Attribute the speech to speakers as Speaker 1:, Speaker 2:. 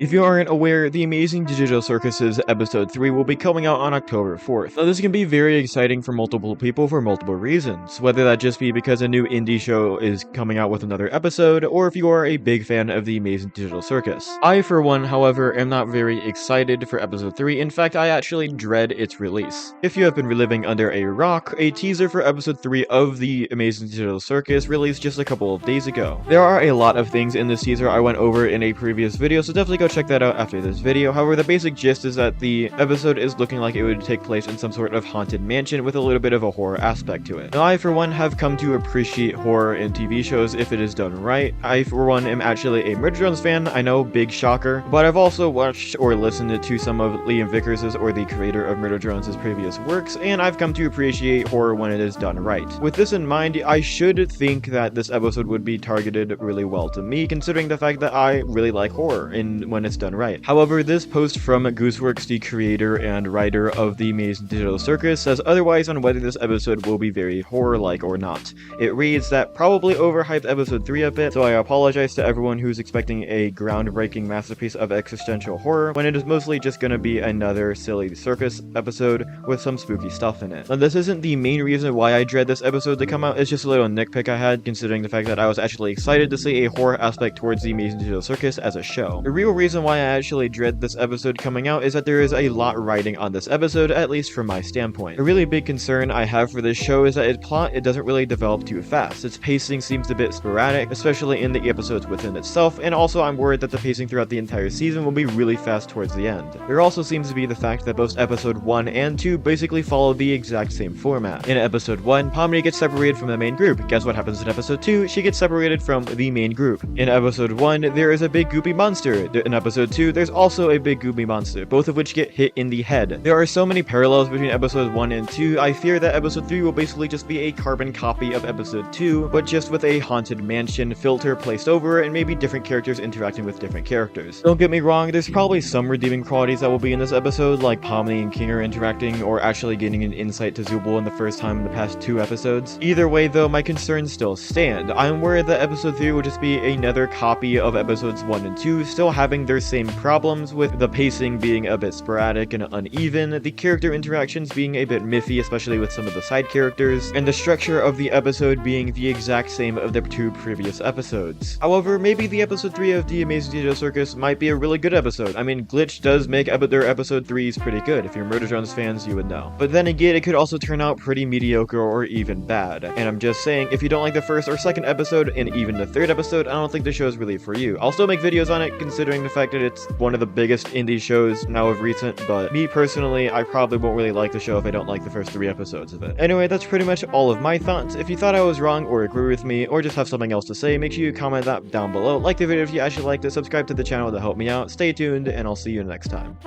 Speaker 1: If you aren't aware, the Amazing Digital Circus's episode 3 will be coming out on October 4th. Now this can be very exciting for multiple people for multiple reasons, whether that just be because a new indie show is coming out with another episode, or if you are a big fan of the Amazing Digital Circus. I, for one, however, am not very excited for episode 3, in fact I actually dread its release. If you have been reliving under a rock, a teaser for episode 3 of the Amazing Digital Circus released just a couple of days ago. There are a lot of things in this teaser I went over in a previous video, so definitely go check that out after this video. However, the basic gist is that the episode is looking like it would take place in some sort of haunted mansion with a little bit of a horror aspect to it. Now, I for one have come to appreciate horror in TV shows if it is done right. I for one am actually a Murder Drones fan, I know, big shocker, but I've also watched or listened to some of Liam Vickers's, or the creator of Murder Drones' previous works, and I've come to appreciate horror when it is done right. With this in mind, I should think that this episode would be targeted really well to me, considering the fact that I really like horror and when it's done right. However, this post from Gooseworks, the creator and writer of the Amazing Digital Circus, says otherwise on whether this episode will be very horror-like or not. It reads that probably overhyped episode 3 a bit, so I apologize to everyone who's expecting a groundbreaking masterpiece of existential horror when it is mostly just gonna be another silly circus episode with some spooky stuff in it. Now, this isn't the main reason why I dread this episode to come out, it's just a little nitpick I had, considering the fact that I was actually excited to see a horror aspect towards the Amazing Digital Circus as a show. The real reason why I actually dread this episode coming out is that there is a lot riding on this episode, at least from my standpoint. A really big concern I have for this show is that its plot, it doesn't really develop too fast. Its pacing seems a bit sporadic, especially in the episodes within itself, and also I'm worried that the pacing throughout the entire season will be really fast towards the end. There also seems to be the fact that both episode 1 and 2 basically follow the exact same format. In episode 1, Pomni gets separated from the main group. Guess what happens in episode 2? She gets separated from the main group. In episode 1, there is a big goopy monster. In episode 2, there's also a big goopy monster, both of which get hit in the head. There are so many parallels between episodes 1 and 2, I fear that episode 3 will basically just be a carbon copy of episode 2, but just with a haunted mansion filter placed over it and maybe different characters interacting with different characters. Don't get me wrong, there's probably some redeeming qualities that will be in this episode, like Pomni and King are interacting or actually gaining an insight to Zubul in the first time in the past 2 episodes. Either way though, my concerns still stand. I'm worried that episode 3 will just be another copy of episodes 1 and 2, still having their same problems with the pacing being a bit sporadic and uneven, the character interactions being a bit miffy, especially with some of the side characters, and the structure of the episode being the exact same of the 2 previous episodes. However, maybe the episode 3 of the Amazing Digital Circus might be a really good episode. I mean, Glitch does make their episode 3s pretty good. If you're Murder Drones fans, you would know. But then again, it could also turn out pretty mediocre or even bad. And I'm just saying, if you don't like the first or second episode, and even the 3rd episode, I don't think the show is really for you. I'll still make videos on it, considering the fact that it's one of the biggest indie shows now of recent, but me personally, I probably won't really like the show if I don't like the first 3 episodes of it. Anyway, that's pretty much all of my thoughts. If you thought I was wrong or agree with me, or just have something else to say, make sure you comment that down below. Like the video if you actually liked it, subscribe to the channel to help me out, stay tuned, and I'll see you next time.